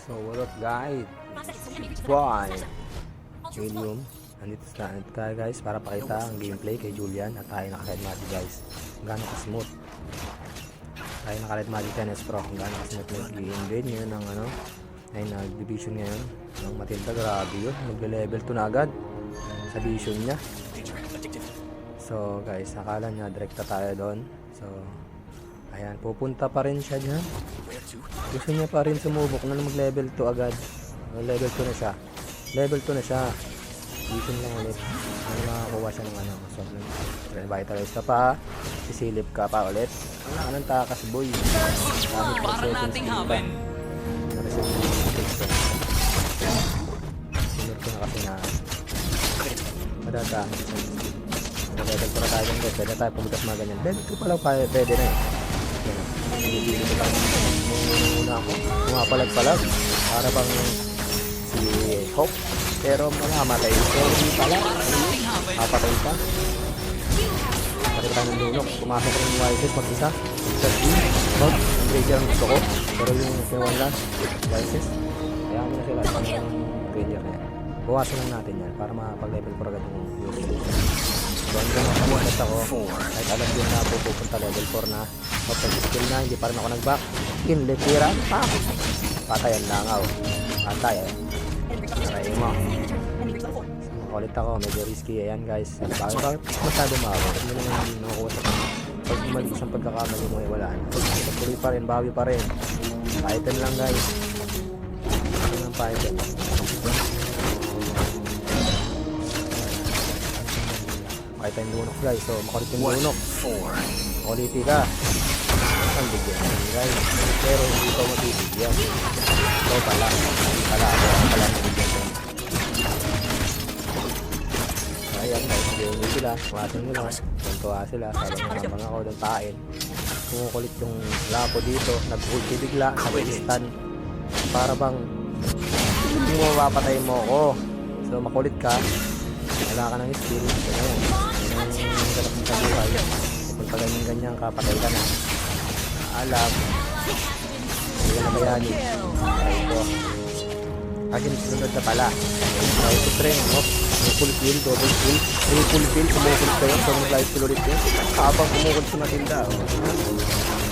So what up guys? Boy! William, nandito tayo guys para pakita ang gameplay kay Julian at tayo naka-red magic guys. Kung gaano ka-smooth. Tayo naka-red magic 10S Pro. Kung gaano ka-smooth nag-invade ngayon ng division ngayon ng Matilda. Grabe yun. Mag-level 2 na agad sa vision niya. So guys, akala niya direkta tayo doon. So ayan, pupunta pa rin siya dyan. Gusto niya pa rin sumubok na mag-level 2 agad. Level 2 na siya. Level 2 na siya. Vision lang ulit. Ano makakuha siya ng ano. So, revitalize ka pa. Sisilip ka pa ulit. Wala ka ng takas boy. Para nating haven. Na-reset mo yung text. Sinur ko na kasi na madadaan. Level 2 na tayo ng guys. Pwede tayo pumuntas mga ganyan. Level 2 pa lang pwede na eh. Hindi ko lang muna ako pumapalag-palag para bang si Hope pero mamamatay pero hindi pala kapatay pa pakita ng lunok pumasok ko ng Wises mag-isa Hope ang Granger ang gusto ko pero yung kinuwan lang Wises kaya mo na sila yung Granger na yan buwasan lang natin yan para mapag-level ko agad yung so hanggang makamulat ako kahit alam din na pupunta level 4 na pag-skill na hindi pa rin ako nag-back in letira patay ang langaw patay eh patay mo makulit ako medyo risky ayan guys bakit masyado makawa hindi naman nakakuha sa pag umalis ang pagkakamali mo ay wala patuloy pa rin bawi pa rin Python lang guys ano ng Python Python lunok guys so makulit yung lunok makuliti ka ang bigyan guys pero hindi ko mabibigyan ito pala ako mabigyan ko ayan guys hindi sila kumasin nila tuntua sila sabi nga habang ako doon tain kumukulit yung lapo dito nag-ulti bigla nag-stun para bang hindi mo mapapatay mo ako so makulit ka wala ka ng skill so ayan yung ganap ng kabuhay kung pag ganyan ka patay ka na alam hindi na bayanin ito kasi sunod na pala ito train full kill, double kill triple kill, kumukulit kayo so mag-live kill ulit yun habang kumukulit si Matilda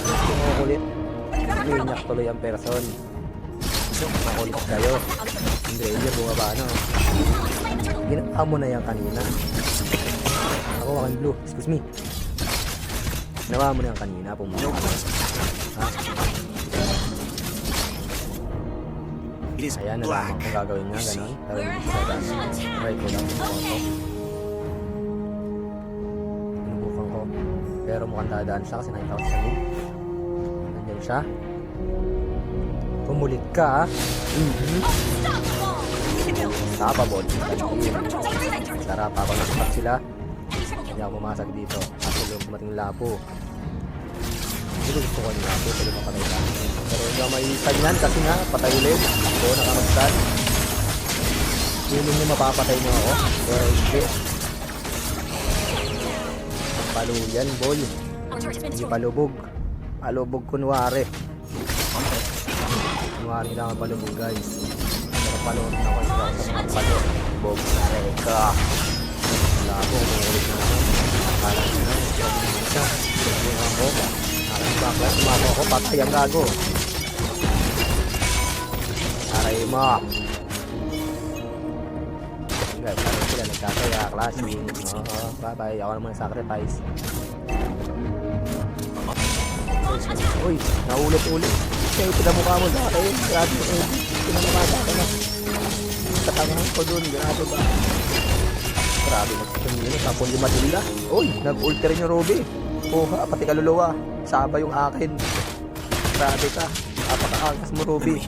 kumukulit linyak tuloy ang person kumukulit kayo hindi yun bumaba no ginawa mo na yan kanina ako aking blue, excuse me ginawa mo na yan kanina pumunta ha? Ayan, nalaman kung gagawin niya, gano'n. Right ko lang, sinubukan ko. Pero mukhang dadaan siya kasi nakita ko sa salim. Nandiyan siya. Pumulit ka, ha? Tapabot. Sarap, habang nasipak sila. Hindi ako pumasag dito. Kasi yung pumating lapo. Hindi gusto ko yung lapo, pero mapatay ka. Pero hindi ako maiisan yan kasi nga, patay ulit. Ako, nakamagsan. Feeling nyo mapapatay nyo ako. Pero hindi. Palo yan, boy. Hindi palubog. Palubog kunwari. Kunwari lang ang palubog, guys. Pero palubog na ako sa mga palubog. Reka. Labo, kumukulit na ako. Akala nyo na. Siya. Ako. Bakit sumako ako, patay ang gago. Aray mo. Guys, parang sila nagkakaya, classing. Bye-bye, ako naman sacrifice. Uy, naulit-ulit. Kaya ito na mukha mo dati. Grabe mo, pinamamata ka na. Katangahan ko dun, grabe ba? Grabe, magsitumili. Tapon yung Matilda. Uy, nag-ulti rin yung Ruby. Puha, pati kaluluwa. Saba yung akin. Grabe ka. Napakaangas mo, Ruby.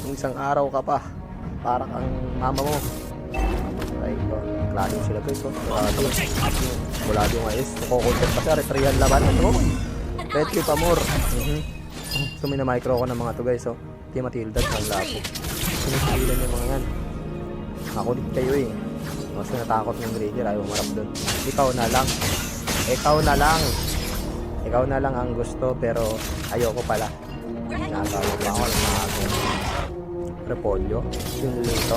Yung isang araw ka pa. Parang ang mama mo. Ay, klase sila guys. Mula yung ayos. Kukontent pa siya. Retrihan laban. Red clip amor. So, may na-micro ko ng mga to guys. So, Team Matilda. Ang lapo. Sinisilan yung mga yan. Nakulit kayo eh. Mas natakot ng Granger. Ayaw marap dun. Ikaw na lang. Ikaw na lang ang gusto pero ayoko pala. Natawag ako ng mga repolyo. Yung lito.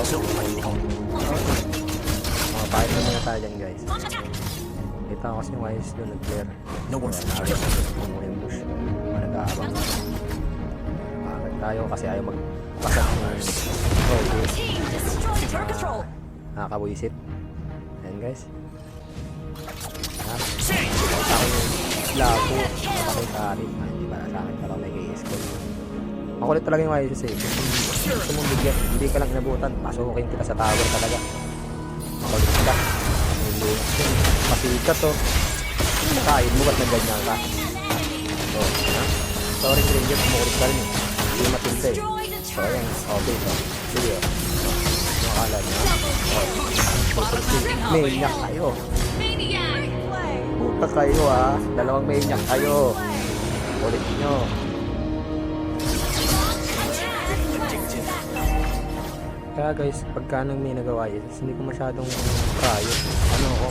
Mga bakit na muna tayo dyan guys. Kita ko kasi yung ayos doon nag-clear. No one's nakagay. Kumuha yung bush. Mga nag-aabang. Bakit tayo kasi ayaw magpasok ng nakakabuisit. Ayan guys. Kita ko yung labo. Napakitari. Hindi ba sa akin para may kay-escort. Makulit talaga yung ayos eh. Gusto mong bigyan. Hindi ka lang inabutan. Pasukin kita sa tower talaga. Makulit ka. Pasikat to. Nakain mo ba't nagganyan ka? Oh, ha? Sorry Ranger, kumukulit ka rin eh. Hindi matinta eh. So ayan, okay so. Sige oh. Makala niya. Maniac kayo. Puta kayo ah. Dalawang maniac kayo. Kulit nyo. Kaya guys, pagka nang may nagawa yun, hindi ko masyadong prayo. Ano ako,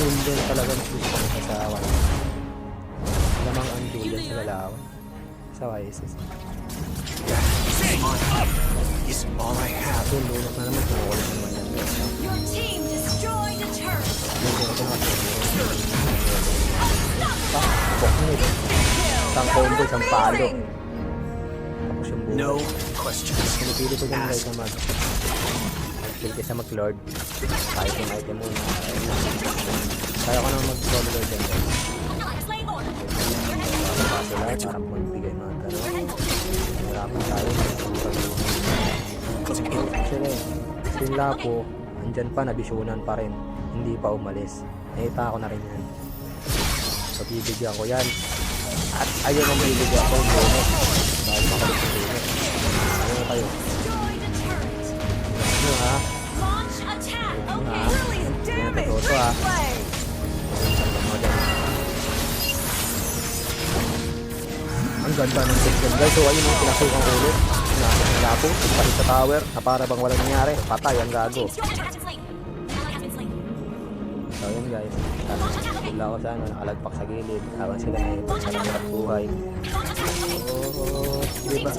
hindi talaga gusto ko sa sawa. Lamang ang duyan sa lalawan. Sa YSS. Is all I have. So, lunok na naman, tumukulit naman yan guys. Your team destroyed a turret. Bok mo ito. Isang combo, isang palo. Tapos yung buhay. No questions. Pinipili ko dyan guys na mag-kill kaysa mag-lord. Kahit yung item muna. Kaya ko naman mag-solo lord dyan guys. Sila para magbigay mga gano'n. Hirapan tayo. Sila eh. Yung lapo, andyan pa, nabisunan pa rin. Hindi pa umalis. Nakita ko na rin yan. So bibigyan ko yan. At ayun ang bibigyan ko yung bonus. Dahil makalit yung bonus. Ano kayo? Ano ha? Ano ha? Yan totoo ha. Ang ganda ng section guys. So ayun yung pinasukang ulit. Ang lapo, palit sa tower na para bang walang nangyari. Patay ang gago. So yun guys. Wala ko sana nakalagpak sa gilid. Habang sila na ito sa hirap buhay. Oh, diba?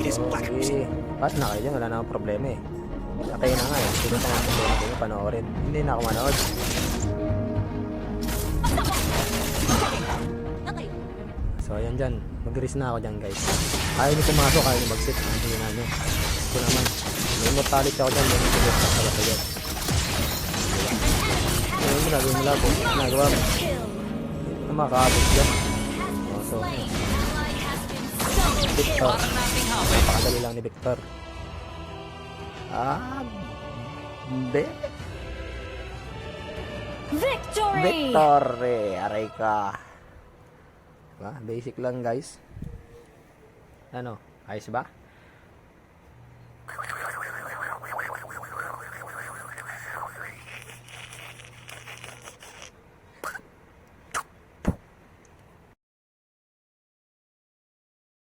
Okay. Ba't na kayo dyan? Wala na akong problema eh. Patay na nga eh. Sino pa nga problema ko yung panoorin. Hindi na ako manood. So ayan dyan. Mag-risk na ako dyan guys. Ayaw nyo pumasok, ayaw nyo mag-sit. Hindi na nyo. Ito naman. May immortality ako dyan. May immortality ako sa dyan. Ayun mo, nagawin mo lang po. Nagawa mo. Hindi na makaabot dyan. Oh, so, Victor. Napakadali lang ni Victor. Hindi. Victory! Victor! Aray ka. Diba? Basic lang guys. Ano? Ayos ba?